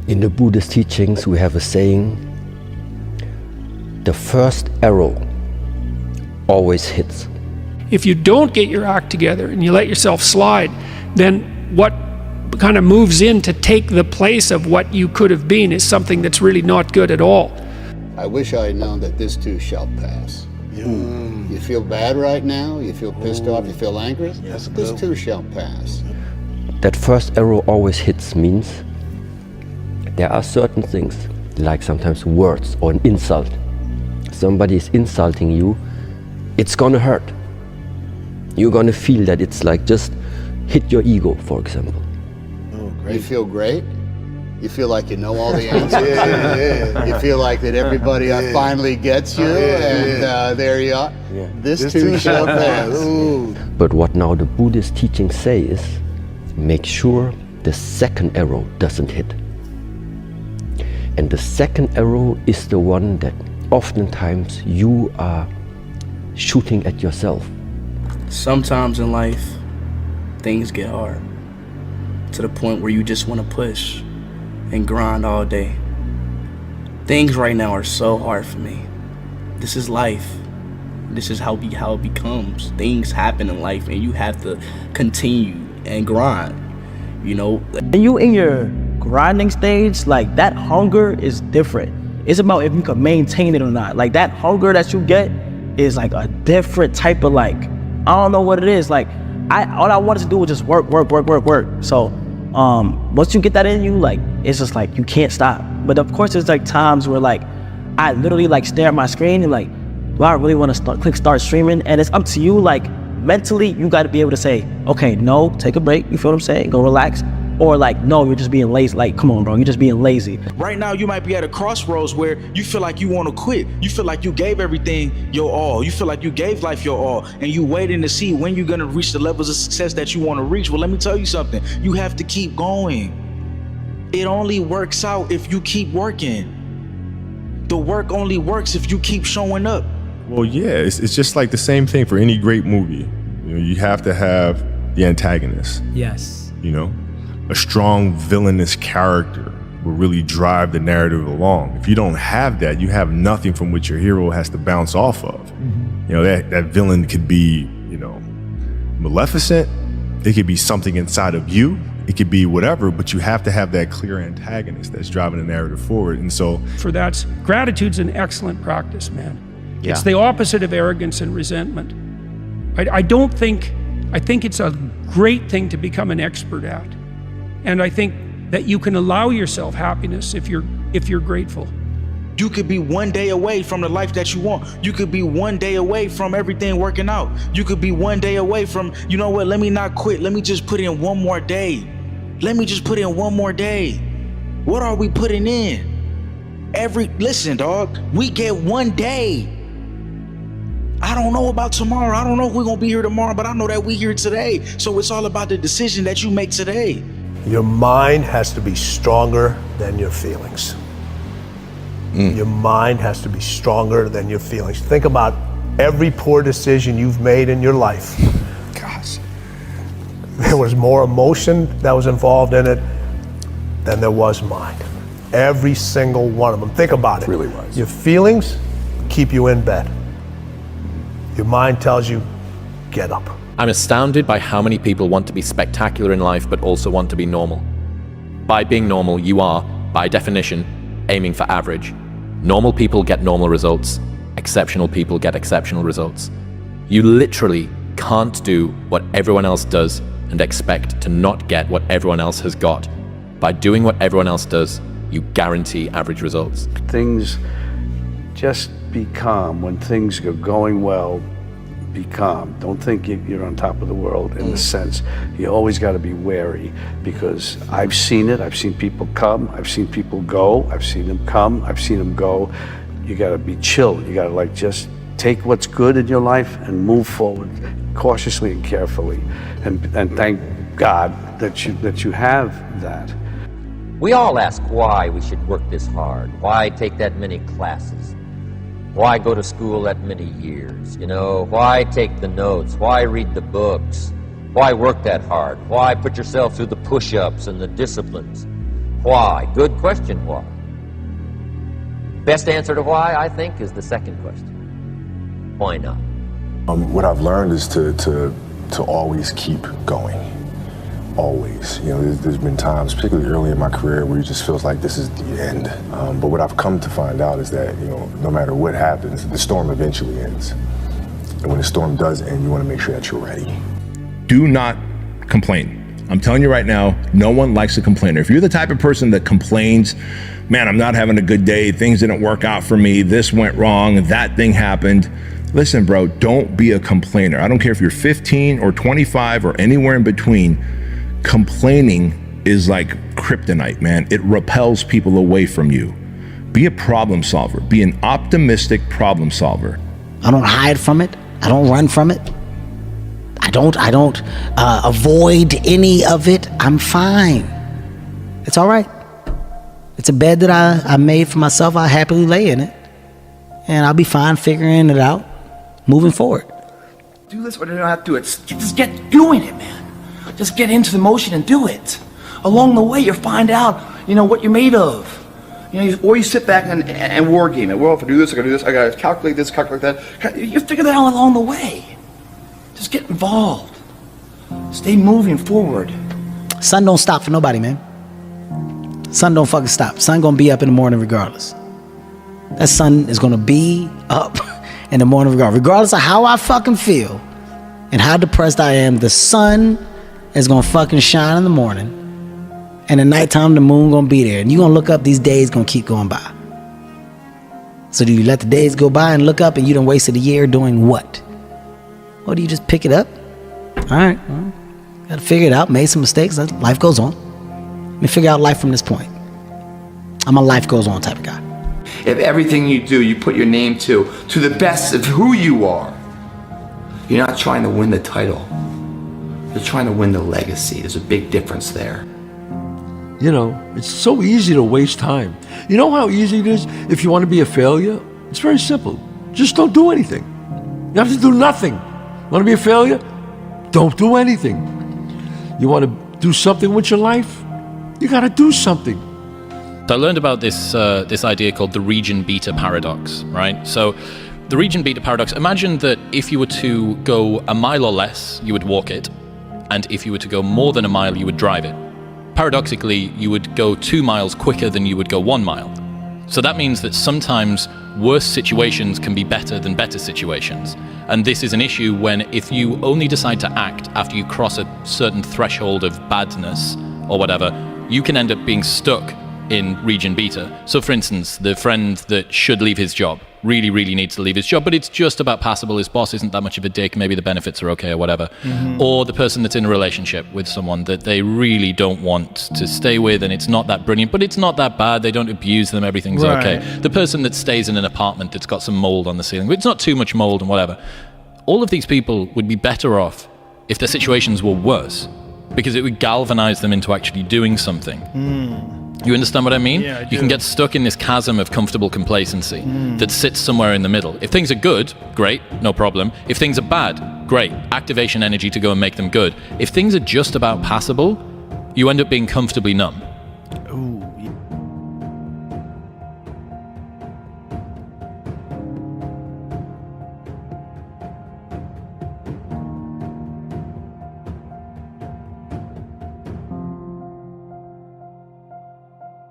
In the Buddhist teachings, we have a saying, the first arrow always hits. If you don't get your act together and you let yourself slide, then what kind of moves in to take the place of what you could have been is something that's really not good at all. I wish I had known that this too shall pass. You feel bad right now, you feel pissed off, you feel angry, this too shall pass. That first arrow always hits means there are certain things, like sometimes words or an insult. Somebody is insulting you, it's gonna hurt. You're gonna feel that it's like just hit your ego, for example. Oh, great. You feel great? You feel like you know all the answers? You feel like that everybody finally gets you, and there you are. Yeah. This too shall pass. But what now the Buddhist teachings say is, make sure the second arrow doesn't hit. And the second arrow is the one that oftentimes you are shooting at yourself. Sometimes in life, things get hard to the point where you just want to push and grind all day. Things right now are so hard for me. This is life. This is how it becomes. Things happen in life and you have to continue and grind, you know. When you in your grinding stage, like that hunger is different. It's about if you can maintain it or not. Like that hunger that you get is like a different type of like, I don't know what it is. Like all I wanted to do was just work. So once you get that in you, like it's just like you can't stop. But of course there's like times where like I literally like stare at my screen and like, do I really want to click start streaming? And it's up to you. Like mentally you got to be able to say, okay, no, take a break, you feel what I'm saying, go relax. Or like, no, you're just being lazy. Like, come on, bro, you're just being lazy. Right now, you might be at a crossroads where you feel like you want to quit. You feel like you gave everything your all. You feel like you gave life your all. And you waiting to see when you're going to reach the levels of success that you want to reach. Well, let me tell you something. You have to keep going. It only works out if you keep working. The work only works if you keep showing up. Well, yeah, it's just like the same thing for any great movie. You know, you have to have the antagonist. Yes. You know? A strong villainous character will really drive the narrative along. If you don't have that, you have nothing from which your hero has to bounce off of. Mm-hmm. You know, that villain could be, you know, maleficent. It could be something inside of you. It could be whatever, but you have to have that clear antagonist that's driving the narrative forward. And so for that, gratitude's an excellent practice, man. Yeah. It's the opposite of arrogance and resentment. I think it's a great thing to become an expert at. And I think that you can allow yourself happiness if you're grateful. You could be one day away from the life that you want. You could be one day away from everything working out. You could be one day away from, you know what, let me not quit. Let me just put in one more day. Let me just put in one more day. What are we putting in? Listen, dog, we get one day. I don't know about tomorrow. I don't know if we're gonna be here tomorrow, but I know that we're here today. So it's all about the decision that you make today. Your mind has to be stronger than your feelings. Your mind has to be stronger than your feelings. Think about every poor decision you've made in your life. gosh, There was more emotion that was involved in it than there was mind. Every single one of them. Think about it. Really was. Your feelings keep you in bed. Your mind tells you, get up. I'm astounded by how many people want to be spectacular in life but also want to be normal. By being normal, you are, by definition, aiming for average. Normal people get normal results. Exceptional people get exceptional results. You literally can't do what everyone else does and expect to not get what everyone else has got. By doing what everyone else does, you guarantee average results. Things just be calm when things are going well. Be calm. Don't think you're on top of the world in the sense. You always got to be wary, because I've seen it. I've seen people come. I've seen people go. I've seen them come. I've seen them go. You got to be chill. You got to like just take what's good in your life and move forward cautiously and carefully, and thank God that you have that. We all ask why we should work this hard. Why take that many classes? Why go to school that many years? You know, why take the notes? Why read the books? Why work that hard? Why put yourself through the push-ups and the disciplines? Why? Good question, why? Best answer to why, I think, is the second question. Why not? What I've learned is to always keep going. Always. You know, there's been times, particularly early in my career, where it just feels like this is the end. But what I've come to find out is that, you know, no matter what happens, the storm eventually ends. And when the storm does end, you want to make sure that you're ready. Do not complain. I'm telling you right now, no one likes a complainer. If you're the type of person that complains, man, I'm not having a good day, things didn't work out for me, this went wrong, that thing happened. Listen, bro, don't be a complainer. I don't care if you're 15 or 25 or anywhere in between. Complaining is like kryptonite, man. It repels people away from you. Be a problem solver. Be an optimistic problem solver. I don't hide from it. I don't run from it. I don't avoid any of it. I'm fine. It's all right. It's a bed that I made for myself. I happily lay in it. And I'll be fine figuring it out, moving forward. Do this or you don't have to do it. Just get doing it, man. Just get into the motion and do it. Along the way, you'll find out, you know, what you're made of. You know, or you sit back and war game it. Well, if I do this, I gotta do this. I gotta calculate this, calculate that. You figure that out along the way. Just get involved. Stay moving forward. Sun don't stop for nobody, man. Sun don't fucking stop. Sun gonna be up in the morning regardless. That sun is gonna be up in the morning regardless of how I fucking feel and how depressed I am. The sun is gonna fucking shine in the morning, and at nighttime the moon gonna be there, and you gonna look up, these days gonna keep going by. So do you let the days go by and look up and you done wasted a year doing what? Or do you just pick it up? All right, well, gotta figure it out, made some mistakes, life goes on. Let me figure out life from this point. I'm a life goes on type of guy. If everything you do, you put your name to the best of who you are, you're not trying to win the title. You're trying to win the legacy. There's a big difference there. You know, it's so easy to waste time. You know how easy it is if you want to be a failure? It's very simple. Just don't do anything. You have to do nothing. Want to be a failure? Don't do anything. You want to do something with your life? You got to do something. So I learned about this idea called the region beta paradox, right? So the region beta paradox, imagine that if you were to go a mile or less, you would walk it. And if you were to go more than a mile, you would drive it. Paradoxically, you would go 2 miles quicker than you would go 1 mile. So that means that sometimes worse situations can be better than better situations. And this is an issue when if you only decide to act after you cross a certain threshold of badness or whatever, you can end up being stuck in region beta. So for instance, the friend that should leave his job really needs to leave his job, but it's just about passable. His boss isn't that much of a dick. Maybe the benefits are okay or whatever. Mm-hmm. Or the person that's in a relationship with someone that they really don't want to stay with, and it's not that brilliant, but it's not that bad. They don't abuse them. Everything's okay. The person that stays in an apartment that's got some mold on the ceiling, but it's not too much mold and whatever. All of these people would be better off if their situations were worse, because it would galvanize them into actually doing something. You understand what I mean? Yeah, I do. You can get stuck in this chasm of comfortable complacency that sits somewhere in the middle. If things are good, great, no problem. If things are bad, great, activation energy to go and make them good. If things are just about passable, you end up being comfortably numb.